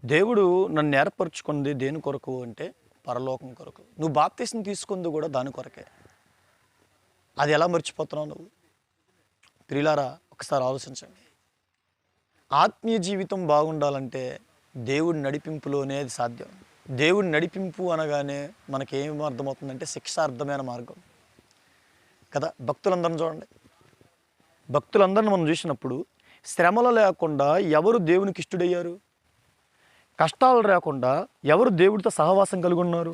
దేవుడు నన్ను ఏర్పరచుకుంది దేని కొరకు అంటే పరలోకం కొరకు. నువ్వు బాప్తిసం తీసుకుంది కూడా దాని కొరకే. అది ఎలా మర్చిపోతున్నావు నువ్వు? ప్రియులారా, ఒకసారి ఆలోచించండి. ఆత్మీయ జీవితం బాగుండాలంటే దేవుడి నడిపింపులోనే అది సాధ్యం. దేవుడి నడిపింపు అనగానే మనకేం అర్థమవుతుందంటే శిక్షార్థమైన మార్గం కదా. భక్తులందరిని చూడండి. భక్తులందరిని మనం చూసినప్పుడు శ్రమలు లేకుండా ఎవరు దేవునికి ఇష్టడయ్యారు? కష్టాలు రాకుండా ఎవరు దేవుడితో సహవాసం కలిగి ఉన్నారు?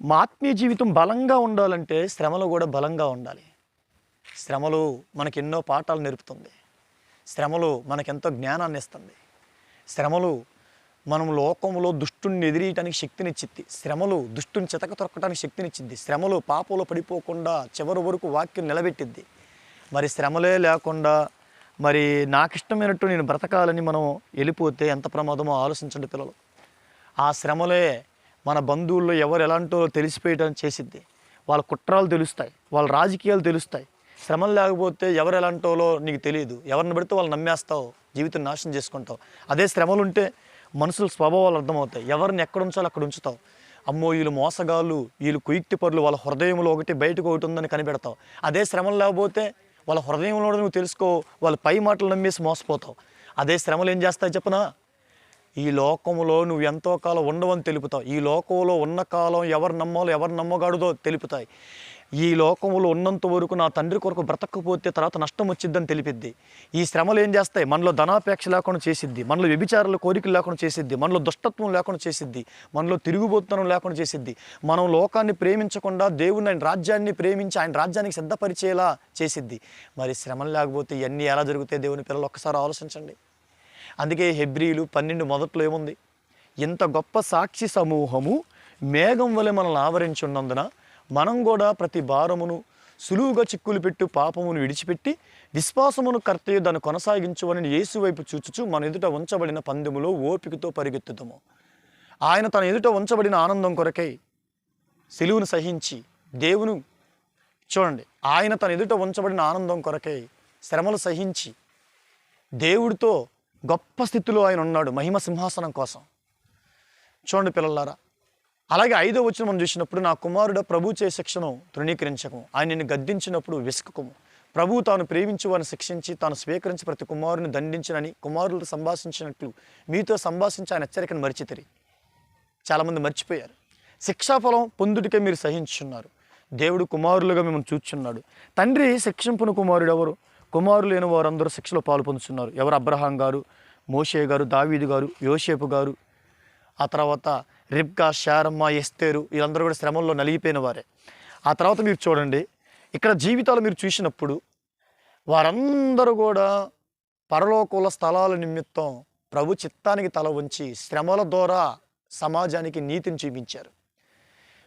మా ఆత్మీయ జీవితం బలంగా ఉండాలంటే శ్రమలు కూడా బలంగా ఉండాలి. శ్రమలు మనకి ఎన్నో పాఠాలు నేర్పుతుంది. శ్రమలు మనకెంతో జ్ఞానాన్ని ఇస్తుంది. శ్రమలు మనం లోకంలో దుష్టుని ఎదిరియటానికి శక్తినిచ్చిద్ది. శ్రమలు దుష్టుని చితక తొక్కడానికి శక్తినిచ్చిద్ది. శ్రమలు పాపంలో పడిపోకుండా చివరి వరకు వాక్యం నిలబెట్టిద్ది. మరి శ్రమలే లేకుండా మరి నాకు ఇష్టమైనట్టు నేను బ్రతకాలని మనం వెళ్ళిపోతే ఎంత ప్రమాదమో ఆలోచించండి పిల్లలు. ఆ శ్రమలే మన బంధువుల్లో ఎవరు ఎలాంటో తెలిసిపోయటం చేసిద్ది. వాళ్ళ కుట్రాలు తెలుస్తాయి, వాళ్ళ రాజకీయాలు తెలుస్తాయి. శ్రమలు లేకపోతే ఎవరు ఎలాంటోలో నీకు తెలియదు. ఎవరిని పడితే వాళ్ళు నమ్మేస్తావు, జీవితం నాశనం చేసుకుంటావు. అదే శ్రమలు ఉంటే మనుషుల స్వభావాలు అర్థమవుతాయి. ఎవరిని ఎక్కడ ఉంచాలో అక్కడ ఉంచుతావు. అమ్మో వీళ్ళు మోసగాళ్ళు, వీళ్ళు కుయుక్తి పరులు, వాళ్ళ హృదయంలో ఒకటి బయటకు ఒకటి ఉందని కనిపెడతావు. అదే శ్రమలు లేకపోతే వాళ్ళ హృదయంలో నువ్వు తెలుసుకో, వాళ్ళ పై మాటలు నమ్మేసి మోసపోతావు. అదే శ్రమలు ఏం చేస్తాయి చెప్పనా? ఈ లోకంలో నువ్వు ఎంతో కాలం ఉండవని తెలుపుతావు. ఈ లోకంలో ఉన్న కాలం ఎవరు నమ్మాలో ఎవరు నమ్మగాడుదో తెలుపుతాయి. ఈ లోకంలో ఉన్నంత వరకు నా తండ్రి కొరకు బ్రతకపోతే తర్వాత నష్టం వచ్చిద్దని తెలిపిద్ది. ఈ శ్రమలు ఏం చేస్తాయి? మనలో ధనాపేక్ష లేకుండా చేసిద్ది, మనలో వ్యభిచారాల కోరికలు లేకుండా చేసిద్ది, మనలో దుష్టత్వం లేకుండా చేసిద్ది, మనలో తిరుగుబోతుతనం లేకుండా చేసిద్ది. మనం లోకాన్ని ప్రేమించకుండా దేవుని ఆయన రాజ్యాన్ని ప్రేమించి ఆయన రాజ్యానికి సిద్ధపరిచేలా చేసిద్ది. మరి శ్రమలు లేకపోతే ఇవన్నీ ఎలా జరుగుతాయి? దేవుని పిల్లలు ఒక్కసారి ఆలోచించండి. అందుకే హెబ్రీలు 12 మొదట్లో ఏముంది? ఇంత గొప్ప సాక్షి సమూహము మేఘం వలె మనల్ని ఆవరించి ఉన్నందున మనం కూడా ప్రతి భారమును సులువుగా చిక్కులు పెట్టు పాపమును విడిచిపెట్టి విశ్వాసమును కర్తయ్య దాన్ని కొనసాగించువని యేసు వైపు చూచుచు మన ఎదుట ఉంచబడిన పందెములో ఓపికతో పరిగెత్తుతాము. ఆయన తన ఎదుట ఉంచబడిన ఆనందం కొరకై సిలువును సహించి దేవుని చూడండి, ఆయన తన ఎదుట ఉంచబడిన ఆనందం కొరకై శ్రమలు సహించి దేవుడితో గొప్ప స్థితిలో ఆయన ఉన్నాడు మహిమ సింహాసనం కోసం. చూడండి పిల్లలారా, అలాగే 5వ వచనం మనం చూసినప్పుడు నా కుమారుడ ప్రభు చే శిక్షను తృణీకరించకము, ఆయన నిన్ను గద్దించినప్పుడు విసుకము. ప్రభువు తాను ప్రేమించి వారిని శిక్షించి తాను స్వీకరించి ప్రతి కుమారుని దండించినని కుమారులతో సంభాషించినట్లు మీతో సంభాషించి ఆయన హెచ్చరికను మరిచితిరి. చాలామంది మర్చిపోయారు. శిక్షాఫలం పొందుటికే మీరు సహించున్నారు. దేవుడు కుమారులుగా మిమ్మల్ని చూచున్నాడు. తండ్రి శిక్షింపును కుమారుడు ఎవరు? కుమారులు లేని వారందరూ శిక్షలో పాలు పొందుతున్నారు. ఎవరు? అబ్రహాం గారు, మోషే గారు, దావీదు గారు, యోసేపు గారు, ఆ తర్వాత రిబ్కా, శారమ్మ, ఎస్తేరు, వీళ్ళందరూ కూడా శ్రమంలో నలిగిపోయిన వారే. ఆ తర్వాత మీరు చూడండి, ఇక్కడ జీవితాలు మీరు చూసినప్పుడు వారందరూ కూడా పరలోకంలో స్థలాల నిమిత్తం ప్రభు చిత్తానికి తల ఉంచి శ్రమల ద్వారా సమాజానికి నీతిని చూపించారు.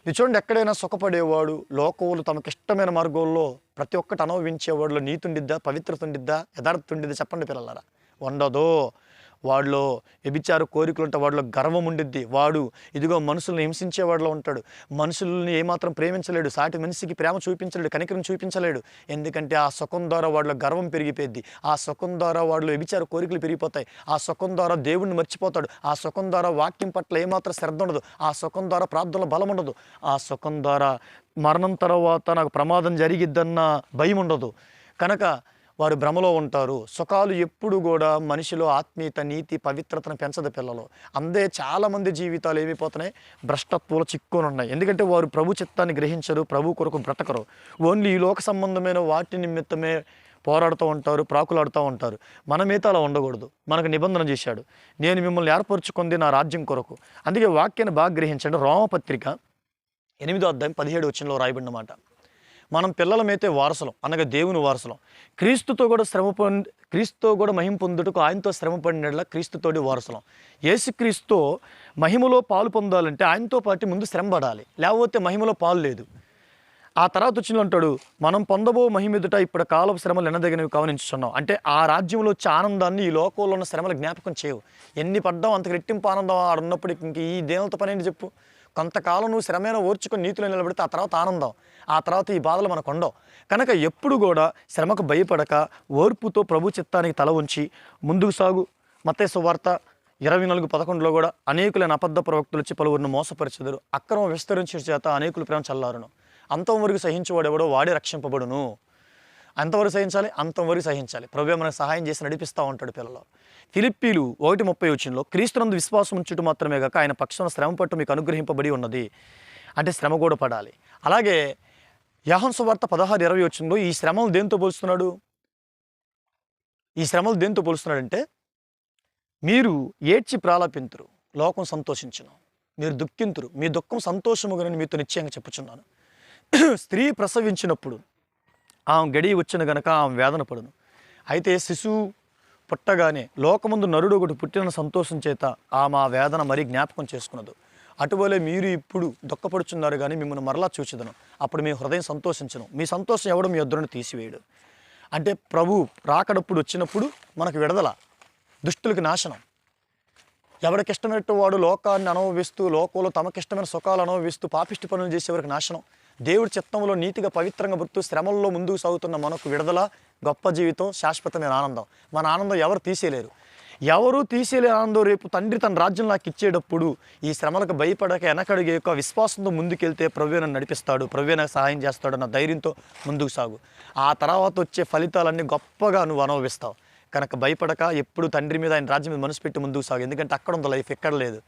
ఇది చూడండి, ఎక్కడైనా సుఖపడేవాడు, లోకవులు తమకిష్టమైన మార్గంలో ప్రతి ఒక్కటి అనుభవించేవాడిలో నీతి ఉండిద్దా, పవిత్రత ఉండిద్దా, యథార్థత ఉండిద్దా? చెప్పండి పిల్లలారా. ఉండదో. వాడిలో వ్యభిచార కోరికలు ఉంటే వాడిలో గర్వం ఉండిద్ది. వాడు ఇదిగో మనుషుల్ని హింసించేవాడిలో ఉంటాడు. మనుషుల్ని ఏమాత్రం ప్రేమించలేడు, సాటి మనిషికి ప్రేమ చూపించలేడు, కనికరం చూపించలేడు. ఎందుకంటే ఆ సుఖం ద్వారా వాడిలో గర్వం పెరిగిపోయింది. ఆ సుఖం ద్వారా వాడిలో వ్యభిచార కోరికలు పెరిగిపోతాయి. ఆ సుఖం ద్వారా దేవుణ్ణి మర్చిపోతాడు. ఆ సుఖం ద్వారా వాక్యం పట్ల ఏమాత్రం శ్రద్ధ ఉండదు. ఆ సుఖం ద్వారా ప్రార్థనలో బలం ఉండదు. ఆ సుఖం ద్వారా మరణం తర్వాత నాకు ప్రమాదం జరిగిద్దన్న భయం ఉండదు. కనుక వారు భ్రమలో ఉంటారు. సుఖాలు ఎప్పుడు కూడా మనిషిలో ఆత్మీయత, నీతి, పవిత్రతను పెంచదు పిల్లలు. అందే చాలామంది జీవితాలు ఏమైపోతున్నాయి? భ్రష్టత్వంలో చిక్కుని ఉన్నాయి. ఎందుకంటే వారు ప్రభు చిత్తాన్ని గ్రహించరు, ప్రభు కొరకు బ్రతకరు. ఓన్లీ ఈ లోక సంబంధమైన వాటి నిమిత్తమే పోరాడుతూ ఉంటారు, ప్రాకులాడుతూ ఉంటారు. మనమైతే అలా ఉండకూడదు. మనకు నిబంధన చేశాడు, నేను మిమ్మల్ని ఏర్పరచుకుంది నా రాజ్యం కొరకు. అందుకే వాక్యాన్ని బాగా గ్రహించండి. రోమపత్రిక 8వ అధ్యాయం 17వ వచనంలో రాయబడిన మాట, మనం పిల్లలమైతే వారసులం, అనగా దేవుని వారసులం. క్రీస్తుతో కూడా మహిమ పొందుటకు ఆయనతో శ్రమ పడినట్ల క్రీస్తుతోటి వారసులం. యేసుక్రీస్తు మహిమలో పాలు పొందాలంటే ఆయనతో పాటు ముందు శ్రమ పడాలి, లేకపోతే మహిమలో పాలు లేదు. ఆ తర్వాత వచ్చిన అంటాడు, మనం పొందబో మహిమెదుట ఇప్పుడు కాలపు శ్రమలు ఎనదగినవి కావనించున్నాం. అంటే ఆ రాజ్యంలో వచ్చే ఆనందాన్ని ఈ లోకంలో ఉన్న శ్రమలు జ్ఞాపకం చేయవు. ఎన్ని పడ్డావు అంతకు రెట్టింపు ఆనందం ఆడున్నప్పుడు ఇంక ఈ దేవులతో పని ఏంటి చెప్పు? కొంతకాలం నువ్వు శ్రమైన ఓర్చుకొని నీతిలో నిలబడితే ఆ తర్వాత ఆనందం, ఆ తర్వాత ఈ బాధలు మనకు ఉండవు. కనుక ఎప్పుడు కూడా శ్రమకు భయపడక ఓర్పుతో ప్రభు చిత్తానికి తల ఉంచి ముందుకు సాగు. మత్తయి సువార్త 24:11 కూడా అనేకులైన అబద్ధ ప్రవక్తలు వచ్చి పలువురిని మోసపరిచెదరు, అక్రమ విస్తరించిన చేత అనేకులు ప్రేమ చల్లారును. అంతవరకు సహించేవాడెవడో వాడే రక్షింపబడును. అంతవరకు సహించాలి, అంతవరకు సహించాలి. ప్రభువే మనకు సహాయం చేసి నడిపిస్తూ ఉంటాడు పిల్లలు. ఫిలిప్పీలు 1:30 క్రీస్తునందు విశ్వాసం ఉంచుట మాత్రమే కాక ఆయన పక్షాన శ్రమ పట్టు మీకు అనుగ్రహింపబడి ఉన్నది. అంటే శ్రమ కూడా పడాలి. అలాగే యోహాను సువార్త 16:20 ఈ శ్రమలు దేంతో పోలుస్తున్నాడు? ఈ శ్రమలు దేంతో పోలుస్తున్నాడంటే, మీరు ఏడ్చి ప్రాలాపింతురు, లోకం సంతోషించును, మీరు దుఃఖింతురు, మీ దుఃఖం సంతోషముగానని మీతో నిశ్చయంగా చెప్పుచున్నాను. స్త్రీ ప్రసవించినప్పుడు ఆమె గడియ వచ్చిన గనక ఆమె వేదన పడును. అయితే శిశువు పుట్టగానే లోకముందు నరుడు ఒకటి పుట్టిన సంతోషం చేత ఆమె ఆ వేదన మరీ జ్ఞాపకం చేసుకున్నదు. అటువలే మీరు ఇప్పుడు దుఃఖపడుచున్నారు కానీ మిమ్మల్ని మరలా చూచెదను, అప్పుడు మీ హృదయం సంతోషించను, మీ సంతోషం ఎవడు మీ యొద్దను తీసివేయడు. అంటే ప్రభు రాకడప్పుడు వచ్చినప్పుడు మనకు విడుదల, దుష్టులకి నాశనం. ఎవరికిష్టమైనట్టు వాడు లోకాన్ని అనుభవిస్తూ, లోకంలో తమకిష్టమైన సుఖాలు అనుభవిస్తూ పాపిష్టి పనులు చేసేవారికి నాశనం. దేవుడి చిత్తంలో నీతిగా పవిత్రంగా బ్రతుకుతూ శ్రమల్లో ముందుకు సాగుతున్న మనకు విడుదల, గొప్ప జీవితం, శాశ్వతమైన ఆనందం. మన ఆనందం ఎవరు తీసేయలేరు. ఎవరు తీసేయలేని ఆనందం రేపు తండ్రి తన రాజ్యం నాకు ఇచ్చేటప్పుడు ఈ శ్రమలకు భయపడక వెనకడిగేక విశ్వాసంతో ముందుకెళ్తే ప్రభువే నన్ను నడిపిస్తాడు, ప్రభువే నాకు సహాయం చేస్తాడు అన్న ధైర్యంతో ముందుకు సాగు. ఆ తర్వాత వచ్చే ఫలితాలన్నీ గొప్పగా నువ్వు అనుభవిస్తావు. కనుక భయపడక ఎప్పుడు తండ్రి మీద, ఆయన రాజ్యం మీద మనసు పెట్టి ముందుకు సాగు. ఎందుకంటే అక్కడ ఉంది లైఫ్, ఎక్కడ లేదు.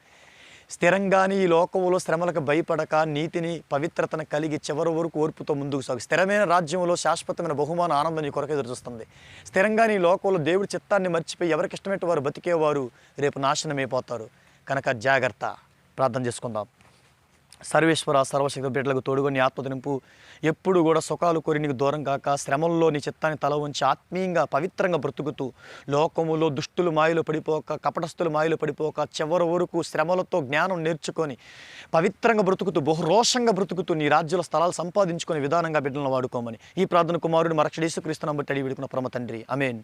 స్థిరంగాని ఈ లోకంలో శ్రమలకు భయపడక నీతిని, పవిత్రతను కలిగి చివరి వరకు ఓర్పుతో ముందుకు సాగు. స్థిరమైన రాజ్యంలో శాశ్వతమైన బహుమాన ఆనందం నీ కొరకు ఎదురుచూస్తుంది. స్థిరంగా ఈ లోకంలో దేవుడి చిత్తాన్ని మర్చిపోయి ఎవరికి ఇష్టమైన వారు బతికేవారు రేపు నాశనమైపోతారు. కనుక జాగ్రత్త. ప్రార్థన చేసుకుందాం. సర్వేశ్వర, సర్వశక్తి బిడ్డలకు తోడుగా నీ ఆత్మ నింపు. ఎప్పుడు కూడా సుఖాలు కోరి నీకు దూరం కాక శ్రమల్లో నీ చిత్తాన్ని తల ఉంచి ఆత్మీయంగా పవిత్రంగా బ్రతుకుతూ, లోకములో దుష్టులు మాయలో పడిపోక, కపటస్థులు మాయలో పడిపోక, చివరి వరకు శ్రమలతో జ్ఞానం నేర్చుకొని పవిత్రంగా బ్రతుకుతూ, బహురోషంగా బ్రతుకుతూ నీ రాజ్యంలో స్థలాలు సంపాదించుకునే విధానంగా బిడ్డలను వాడుకోమని ఈ ప్రార్థన కుమారుడు మరక్ష యేసుక్రీస్తును బట్టి అడిగి వేడుకున్న పరమ తండ్రి. ఆమేన్.